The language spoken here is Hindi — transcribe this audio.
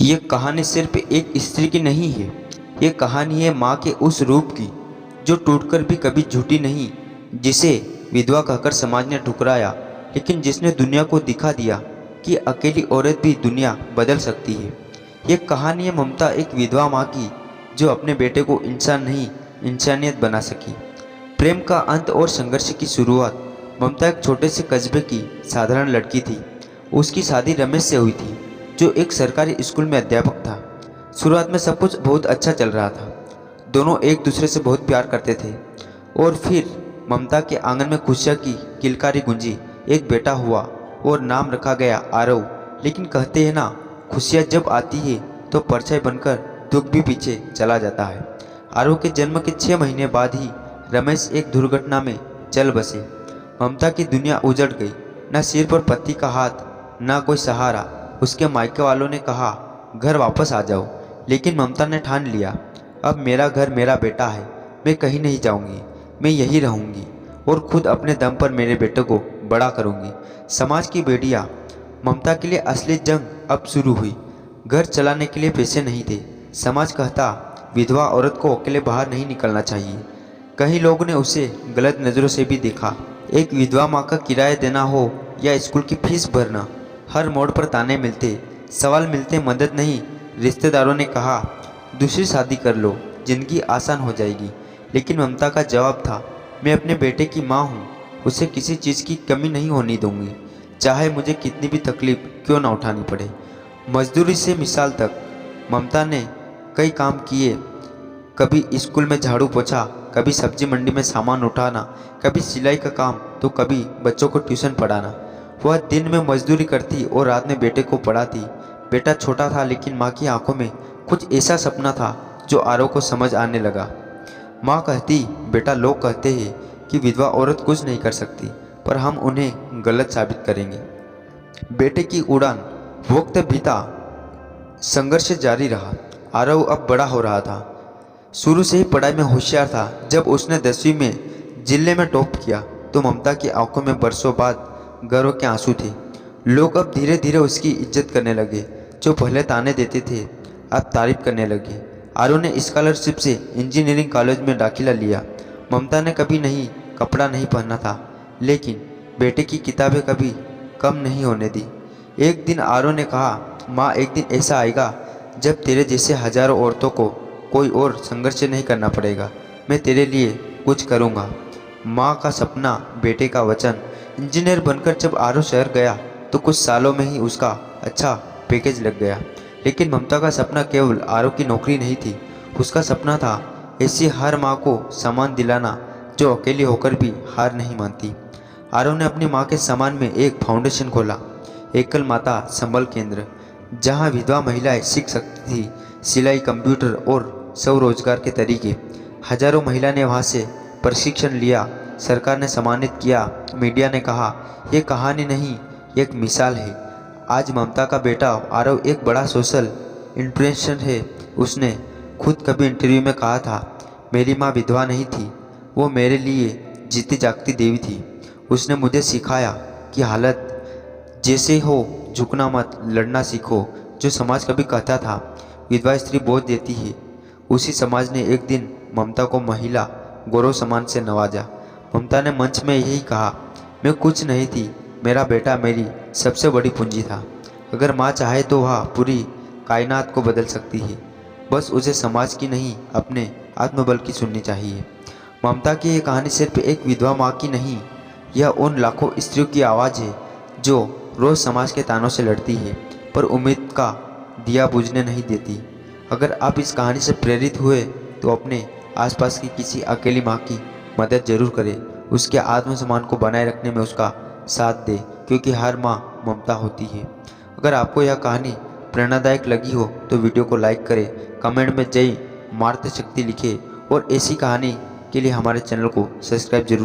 ये कहानी सिर्फ एक स्त्री की नहीं है। ये कहानी है माँ के उस रूप की जो टूटकर भी कभी झूठी नहीं, जिसे विधवा कहकर समाज ने ठुकराया, लेकिन जिसने दुनिया को दिखा दिया कि अकेली औरत भी दुनिया बदल सकती है। ये कहानी है ममता, एक विधवा माँ की जो अपने बेटे को इंसान नहीं इंसानियत बना सकी। प्रेम का अंत और संघर्ष की शुरुआत। ममता एक छोटे से कस्बे की साधारण लड़की थी। उसकी शादी रमेश से हुई थी, जो एक सरकारी स्कूल में अध्यापक था। शुरुआत में सब कुछ बहुत अच्छा चल रहा था। दोनों एक दूसरे से बहुत प्यार करते थे। और फिर ममता के आंगन में खुशियाँ की किलकारी गूंजी। एक बेटा हुआ और नाम रखा गया आरव। लेकिन कहते हैं ना, खुशियाँ जब आती है तो परछाई बनकर दुख भी पीछे चला जाता है। आरव के जन्म के 6 महीने बाद ही रमेश एक दुर्घटना में चल बसे। ममता की दुनिया उजड़ गई। न सिर पर पति का हाथ, न कोई सहारा। उसके मायके वालों ने कहा, घर वापस आ जाओ। लेकिन ममता ने ठान लिया, अब मेरा घर मेरा बेटा है। मैं कहीं नहीं जाऊंगी, मैं यही रहूंगी और खुद अपने दम पर मेरे बेटे को बड़ा करूंगी। समाज की बेटियां। ममता के लिए असली जंग अब शुरू हुई। घर चलाने के लिए पैसे नहीं थे। समाज कहता, विधवा औरत को अकेले बाहर नहीं निकलना चाहिए। कई लोगों ने उसे गलत नज़रों से भी देखा। एक विधवा माँ का किराया देना हो या स्कूल की फीस भरना, हर मोड़ पर ताने मिलते, सवाल मिलते, मदद नहीं। रिश्तेदारों ने कहा, दूसरी शादी कर लो, जिंदगी आसान हो जाएगी। लेकिन ममता का जवाब था, मैं अपने बेटे की माँ हूँ, उसे किसी चीज़ की कमी नहीं होने दूंगी, चाहे मुझे कितनी भी तकलीफ क्यों ना उठानी पड़े। मजदूरी से मिसाल तक ममता ने कई काम किए। कभी स्कूल में झाड़ू पोछा, कभी सब्जी मंडी में सामान उठाना, कभी सिलाई का काम, तो कभी बच्चों को ट्यूशन पढ़ाना। वह दिन में मजदूरी करती और रात में बेटे को पढ़ाती। बेटा छोटा था, लेकिन माँ की आंखों में कुछ ऐसा सपना था जो आरव को समझ आने लगा। माँ कहती, बेटा, लोग कहते हैं कि विधवा औरत कुछ नहीं कर सकती, पर हम उन्हें गलत साबित करेंगे। बेटे की उड़ान। वक्त बीता, संघर्ष जारी रहा। आरव अब बड़ा हो रहा था। शुरू से ही पढ़ाई में होशियार था। जब उसने 10वीं में जिले में टॉप किया तो ममता की आंखों में बरसों बाद गर्व के आंसू थे। लोग अब धीरे धीरे उसकी इज्जत करने लगे। जो पहले ताने देते थे, अब तारीफ करने लगे। आरव ने स्कॉलरशिप से इंजीनियरिंग कॉलेज में दाखिला लिया। ममता ने कभी नहीं कपड़ा नहीं पहना था, लेकिन बेटे की किताबें कभी कम नहीं होने दी। एक दिन आरव ने कहा, माँ, एक दिन ऐसा आएगा जब तेरे जैसे हजारों औरतों को कोई और संघर्ष नहीं करना पड़ेगा। मैं तेरे लिए कुछ करूँगा। माँ का सपना, बेटे का वचन। इंजीनियर बनकर जब आरव शहर गया तो कुछ सालों में ही उसका अच्छा पैकेज लग गया। लेकिन ममता का सपना केवल आरव की नौकरी नहीं थी। उसका सपना था ऐसी हर माँ को सम्मान दिलाना जो अकेली होकर भी हार नहीं मानती। आरव ने अपनी माँ के सम्मान में एक फाउंडेशन खोला, एकल माता संबल केंद्र, जहाँ विधवा महिलाएं सीख सकती थी सिलाई, कंप्यूटर और स्वरोजगार के तरीके। हजारों महिला ने वहाँ से प्रशिक्षण लिया। सरकार ने सम्मानित किया। मीडिया ने कहा, यह कहानी नहीं, एक मिसाल है। आज ममता का बेटा आरव एक बड़ा सोशल इन्फ्लुएंसर है। उसने खुद कभी इंटरव्यू में कहा था, मेरी माँ विधवा नहीं थी, वो मेरे लिए जीती जागती देवी थी। उसने मुझे सिखाया कि हालत जैसे हो झुकना मत, लड़ना सीखो। जो समाज कभी कहता था विधवा स्त्री बोझ देती है, उसी समाज ने एक दिन ममता को महिला गौरव सम्मान से नवाजा। ममता ने मंच में यही कहा, मैं कुछ नहीं थी, मेरा बेटा मेरी सबसे बड़ी पूंजी था। अगर माँ चाहे तो वह पूरी कायनात को बदल सकती है। बस उसे समाज की नहीं, अपने आत्मबल की सुननी चाहिए। ममता की ये कहानी सिर्फ एक विधवा माँ की नहीं, यह उन लाखों स्त्रियों की आवाज़ है जो रोज़ समाज के तानों से लड़ती है, पर उम्मीद का दिया बुझने नहीं देती। अगर आप इस कहानी से प्रेरित हुए तो अपने आसपास की किसी अकेली माँ की मदद जरूर करें। उसके आत्मसम्मान को बनाए रखने में उसका साथ दें, क्योंकि हर माँ ममता होती है। अगर आपको यह कहानी प्रेरणादायक लगी हो तो वीडियो को लाइक करें, कमेंट में जय मातृशक्ति लिखें और ऐसी कहानी के लिए हमारे चैनल को सब्सक्राइब जरूर